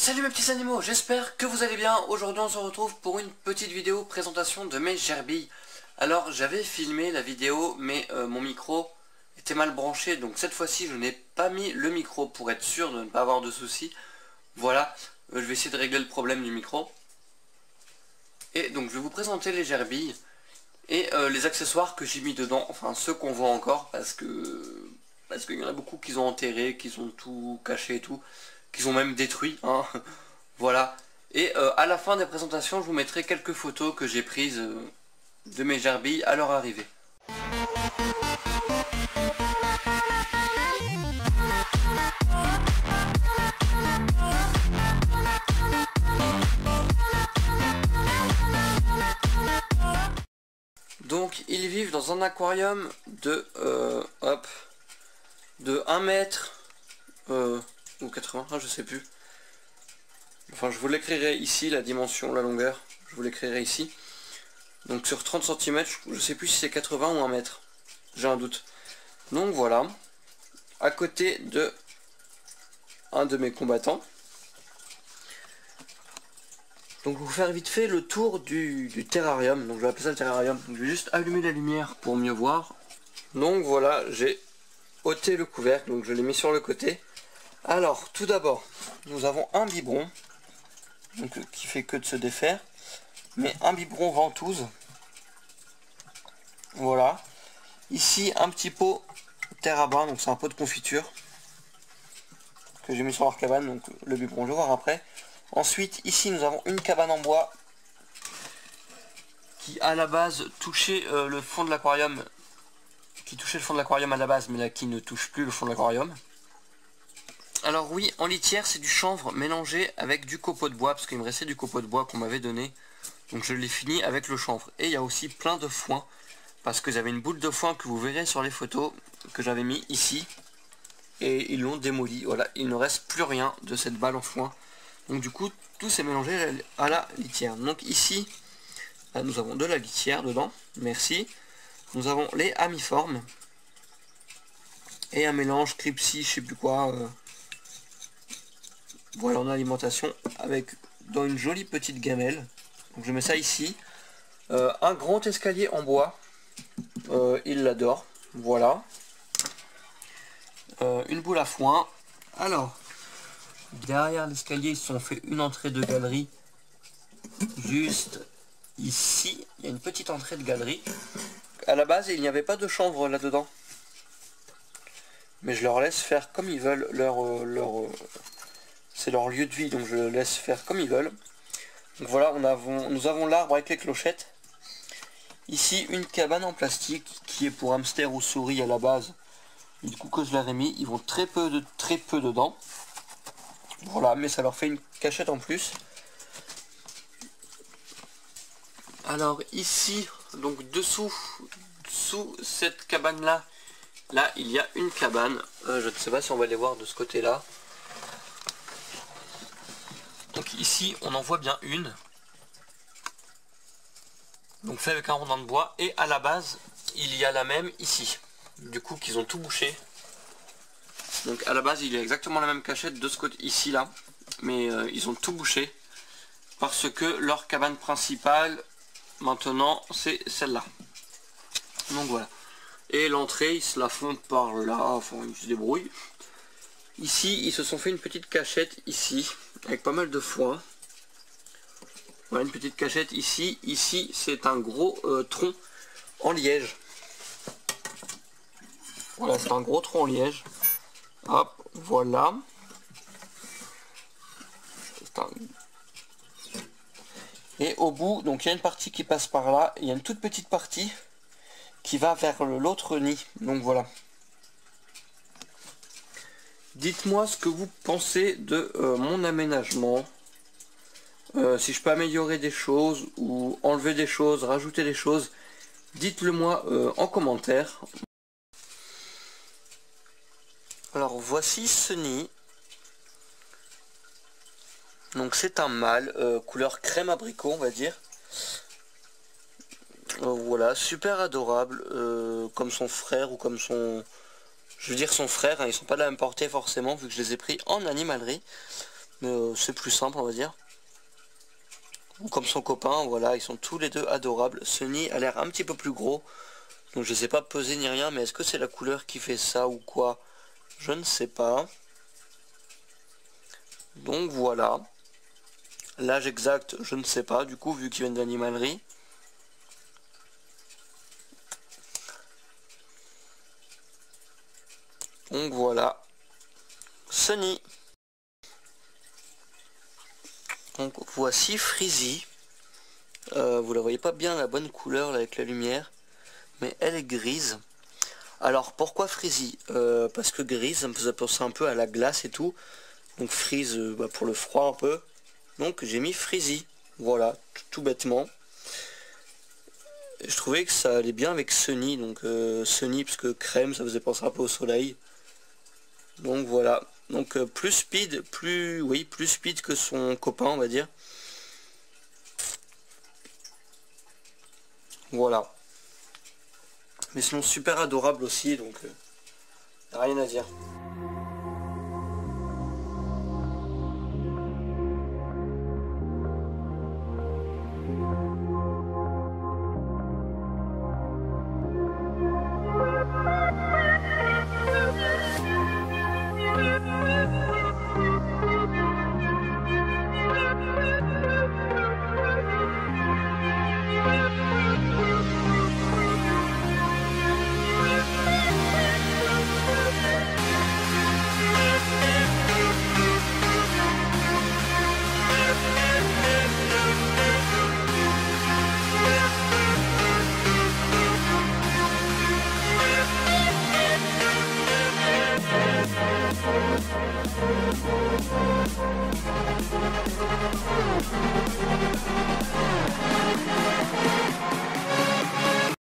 Salut mes petits animaux, j'espère que vous allez bien. Aujourd'hui on se retrouve pour une petite vidéo présentation de mes gerbilles. Alors j'avais filmé la vidéo mais mon micro était mal branché, donc cette fois-ci je n'ai pas mis le micro pour être sûr de ne pas avoir de soucis. Voilà, je vais essayer de régler le problème du micro. Et donc je vais vous présenter les gerbilles et les accessoires que j'ai mis dedans, enfin ceux qu'on voit encore parce qu'il y en a beaucoup qui ont enterré, qui ont tout caché et tout, qu'ils ont même détruit, hein. Voilà. Et à la fin des présentations, je vous mettrai quelques photos que j'ai prises de mes gerbilles à leur arrivée. Donc ils vivent dans un aquarium de de 1 mètre ou 80, je sais plus. Enfin je vous l'écrirai ici, la dimension, la longueur, je vous l'écrirai ici. Donc sur 30 cm, je sais plus si c'est 80 ou 1 mètre. J'ai un doute. Donc voilà. À côté de un de mes combattants. Donc je vais vous faire vite fait le tour du terrarium. Donc je vais appeler ça le terrarium. Donc, je vais juste allumer la lumière pour mieux voir. Donc voilà, j'ai ôté le couvercle, donc je l'ai mis sur le côté. Alors tout d'abord, nous avons un biberon. Donc, qui fait que de se défaire. Mais un biberon ventouse. Voilà. Ici un petit pot terre à bain, donc c'est un pot de confiture que j'ai mis sur leur cabane, donc le biberon je vais voir après. Ensuite ici nous avons une cabane en bois qui à la base touchait le fond de l'aquarium, qui touchait le fond de l'aquarium à la base, mais là qui ne touche plus le fond de l'aquarium. Alors oui, en litière c'est du chanvre mélangé avec du copeau de bois, parce qu'il me restait du copeau de bois qu'on m'avait donné, donc je l'ai fini avec le chanvre. Et il y a aussi plein de foin, parce que j'avais une boule de foin que vous verrez sur les photos que j'avais mis ici et ils l'ont démoli. Voilà, il ne reste plus rien de cette balle en foin. Donc du coup tout s'est mélangé à la litière. Donc ici nous avons de la litière dedans, merci. Nous avons les amiformes et un mélange Cripsy, je sais plus quoi. Voilà, en alimentation avec dans une jolie petite gamelle. Donc je mets ça ici. Un grand escalier en bois. Il l'adore. Voilà. Une boule à foin. Alors, derrière l'escalier, ils se sont fait une entrée de galerie. Juste ici, il y a une petite entrée de galerie. À la base, il n'y avait pas de chanvre là-dedans. Mais je leur laisse faire comme ils veulent. C'est leur lieu de vie, donc je laisse faire comme ils veulent. Donc voilà, nous avons l'arbre avec les clochettes. Ici, une cabane en plastique qui est pour hamster ou souris à la base. Et du coup, que je leur ai mis, ils vont très peu dedans. Voilà, mais ça leur fait une cachette en plus. Alors ici, donc dessous, sous cette cabane là, il y a une cabane. Je ne sais pas si on va les voir de ce côté là. Donc ici, on en voit bien une. Donc fait avec un rondin de bois, et à la base il y a la même ici, du coup qu'ils ont tout bouché. Donc à la base il y a exactement la même cachette de ce côté ici là, mais ils ont tout bouché parce que leur cabane principale maintenant c'est celle-là. Donc voilà, et l'entrée ils se la font par là, enfin ils se débrouillent. Ici ils se sont fait une petite cachette ici avec pas mal de foin. Voilà, une petite cachette ici. Ici, c'est un gros tronc en liège. Voilà, c'est un gros tronc en liège. Hop, voilà. Et au bout, donc il y a une partie qui passe par là. Il y a une toute petite partie qui va vers l'autre nid. Donc voilà. Dites-moi ce que vous pensez de mon aménagement. Si je peux améliorer des choses ou enlever des choses, rajouter des choses, dites-le moi en commentaire. Alors voici ce nid. Donc c'est un mâle, couleur crème abricot on va dire. Voilà, super adorable, comme son frère ou comme son... Je veux dire son frère, hein, ils sont pas de la même portée forcément vu que je les ai pris en animalerie. Mais c'est plus simple, on va dire. Comme son copain, voilà, ils sont tous les deux adorables. Sunny a l'air un petit peu plus gros. Donc je sais pas peser ni rien, mais est-ce que c'est la couleur qui fait ça ou quoi? Je ne sais pas. Donc voilà. L'âge exact, je ne sais pas, du coup, vu qu'ils viennent d'animalerie. Donc voilà. Sunny. Donc voici Freezy. Vous la voyez pas bien la bonne couleur là, avec la lumière. Mais elle est grise. Alors pourquoi Freezy? Parce que grise, ça me faisait penser un peu à la glace et tout. Donc freeze pour le froid un peu. Donc j'ai mis Freezy. Voilà, tout bêtement. Et je trouvais que ça allait bien avec Sunny. Donc Sunny parce que crème, ça faisait penser un peu au soleil. Donc voilà. Donc plus speed, plus speed que son copain, on va dire. Voilà. Mais sinon super adorable aussi, donc rien à dire.